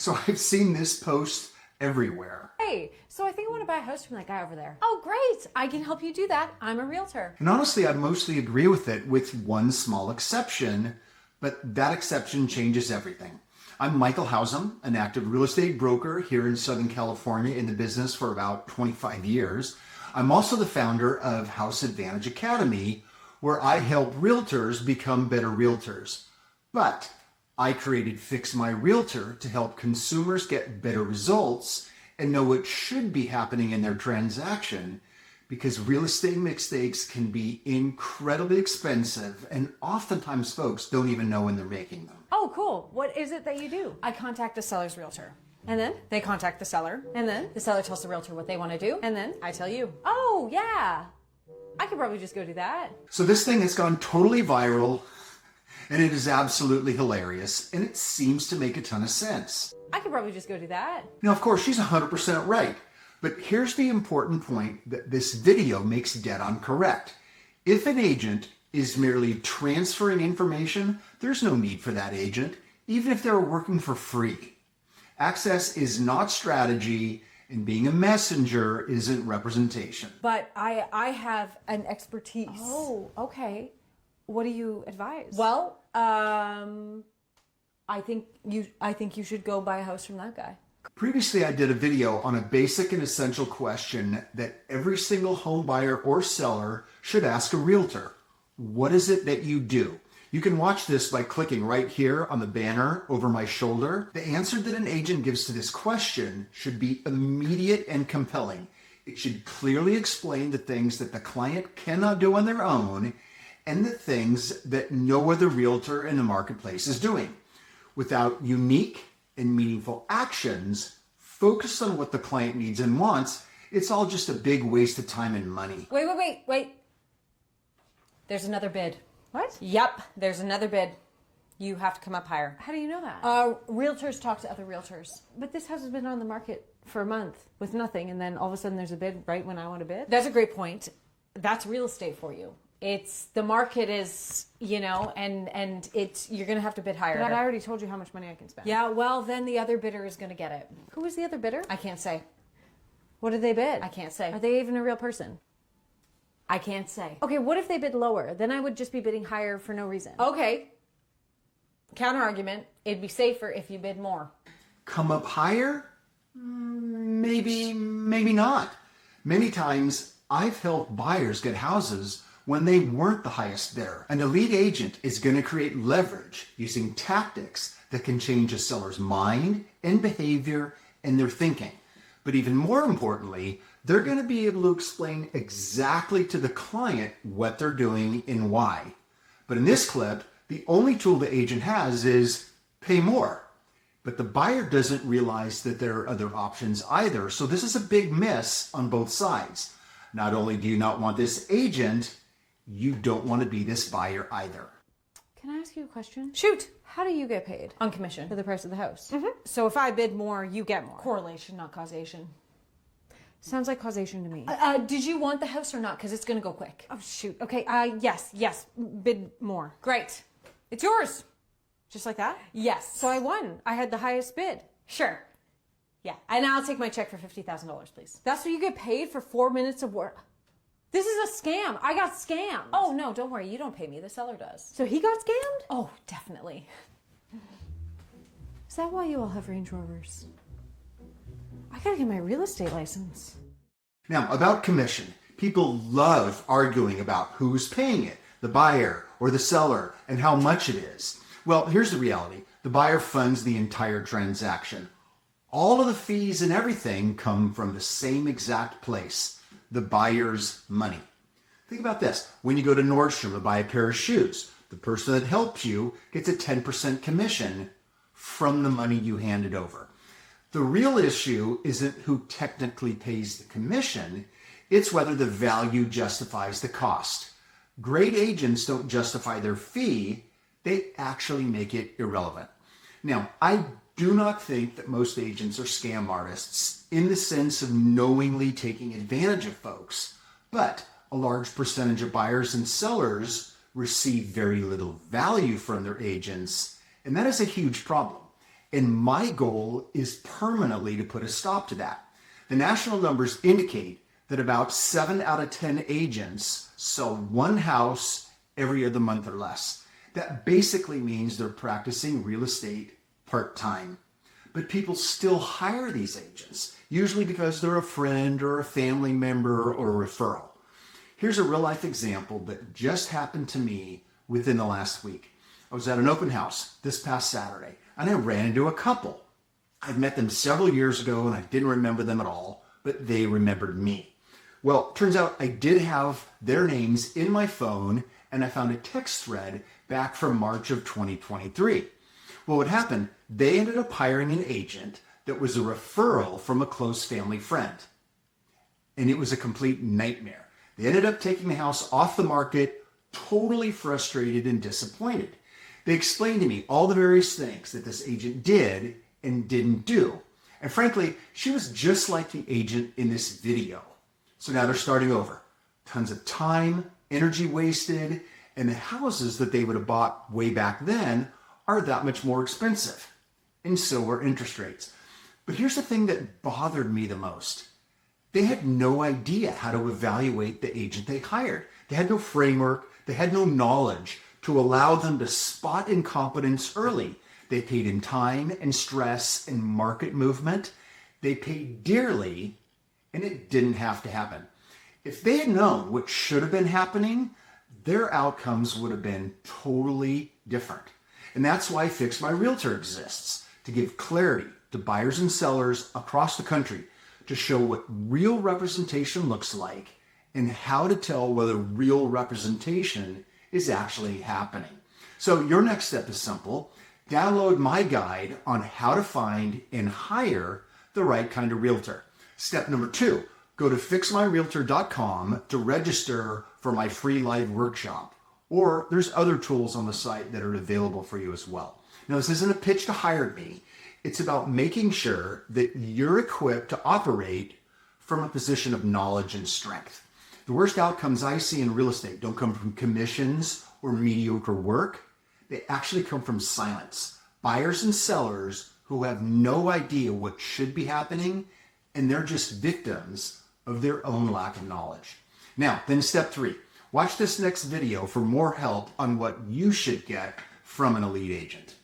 So I've seen this post everywhere. Hey, so I think I want to buy a house from that guy over there. Oh, great. I can help you do that. I'm a realtor. And honestly, I mostly agree with it, with one small exception, but that exception changes everything. I'm Michael Hausam, an active real estate broker here in Southern California, in the business for about 25 years. I'm also the founder of House Advantage Academy, where I help realtors become better realtors. But I created Fix My Realtor to help consumers get better results and know what should be happening in their transaction, because real estate mistakes can be incredibly expensive, and oftentimes folks don't even know when they're making them. Oh, cool. What is it that you do? I contact the seller's realtor. And then they contact the seller. And then the seller tells the realtor what they want to do. And then I tell you. Oh, yeah. I could probably just go do that. So this thing has gone totally viral, and it is absolutely hilarious, and it seems to make a ton of sense. I could probably just go do that. Now, of course, she's 100% right. But here's the important point that this video makes dead on correct. If an agent is merely transferring information, there's no need for that agent, even if they're working for free. Access is not strategy, and being a messenger isn't representation. But I have an expertise. Oh, okay. What do you advise? Well, I think you should go buy a house from that guy. Previously, I did a video on a basic and essential question that every single home buyer or seller should ask a realtor. What is it that you do? You can watch this by clicking right here on the banner over my shoulder. The answer that an agent gives to this question should be immediate and compelling. It should clearly explain the things that the client cannot do on their own and the things that no other realtor in the marketplace is doing. Without unique and meaningful actions focused on what the client needs and wants, it's all just a big waste of time and money. Wait. There's another bid. What? Yep, there's another bid. You have to come up higher. How do you know that? Realtors talk to other realtors. But this house has been on the market for a month with nothing, and then all of a sudden there's a bid right when I want to bid. That's a great point. That's real estate for you. It's the market is, and it's you're gonna have to bid higher. But I already told you how much money I can spend. Yeah, well then the other bidder is gonna get it. Who is the other bidder? I can't say. What did they bid? I can't say. Are they even a real person? I can't say. Okay, what if they bid lower? Then I would just be bidding higher for no reason. Okay. Counter argument, it'd be safer if you bid more. Come up higher? Maybe not. Many times I've helped buyers get houses when they weren't the highest bidder. An elite agent is going to create leverage using tactics that can change a seller's mind and behavior and their thinking. But even more importantly, they're going to be able to explain exactly to the client what they're doing and why. But in this clip, the only tool the agent has is pay more. But the buyer doesn't realize that there are other options either. So this is a big miss on both sides. Not only do you not want this agent, you don't want to be this buyer either. Can I ask you a question? Shoot. How do you get paid? On commission. For the price of the house. Mm-hmm. So if I bid more, you get more. Correlation, not causation. Sounds like causation to me. Did you want the house or not? Because it's going to go quick. Oh, shoot. Okay, yes. Bid more. Great. It's yours. Just like that? Yes. So I won. I had the highest bid. Sure. Yeah. And I'll take my check for $50,000, please. That's what you get paid for 4 minutes of work? This is a scam. I got scammed. Oh, no, don't worry. You don't pay me. The seller does. So he got scammed? Oh, definitely. Is that why you all have Range Rovers? I gotta get my real estate license. Now, about commission. People love arguing about who's paying it, the buyer or the seller, and how much it is. Well, here's the reality. The buyer funds the entire transaction. All of the fees and everything come from the same exact place, the buyer's money. Think about this. When you go to Nordstrom to buy a pair of shoes, the person that helps you gets a 10% commission from the money you handed over. The real issue isn't who technically pays the commission, it's whether the value justifies the cost. Great agents don't justify their fee, they actually make it irrelevant. Now, I do not think that most agents are scam artists in the sense of knowingly taking advantage of folks, but a large percentage of buyers and sellers receive very little value from their agents, and that is a huge problem. And my goal is permanently to put a stop to that. The national numbers indicate that about 7 out of 10 agents sell one house every other month or less. That basically means they're practicing real estate part-time. But people still hire these agents, usually because they're a friend or a family member or a referral. Here's a real-life example that just happened to me within the last week. I was at an open house this past Saturday, and I ran into a couple. I'd met them several years ago, and I didn't remember them at all, but they remembered me. Well, turns out I did have their names in my phone, and I found a text thread back from March of 2023. Well, what happened, they ended up hiring an agent that was a referral from a close family friend. And it was a complete nightmare. They ended up taking the house off the market, totally frustrated and disappointed. They explained to me all the various things that this agent did and didn't do. And frankly, she was just like the agent in this video. So now they're starting over. Tons of time, energy wasted, and the houses that they would have bought way back then are that much more expensive. And so are interest rates. But here's the thing that bothered me the most. They had no idea how to evaluate the agent they hired. They had no framework. They had no knowledge to allow them to spot incompetence early. They paid in time and stress and market movement. They paid dearly, and it didn't have to happen. If they had known what should have been happening, their outcomes would have been totally different. And that's why Fix My Realtor exists, to give clarity to buyers and sellers across the country, to show what real representation looks like and how to tell whether real representation is actually happening. So your next step is simple. Download my guide on how to find and hire the right kind of realtor. Step number 2, go to fixmyrealtor.com to register for my free live workshop. Or there's other tools on the site that are available for you as well. Now, this isn't a pitch to hire me. It's about making sure that you're equipped to operate from a position of knowledge and strength. The worst outcomes I see in real estate don't come from commissions or mediocre work. They actually come from silence. Buyers and sellers who have no idea what should be happening, and they're just victims of their own lack of knowledge. Now, then step 3, watch this next video for more help on what you should get from an elite agent.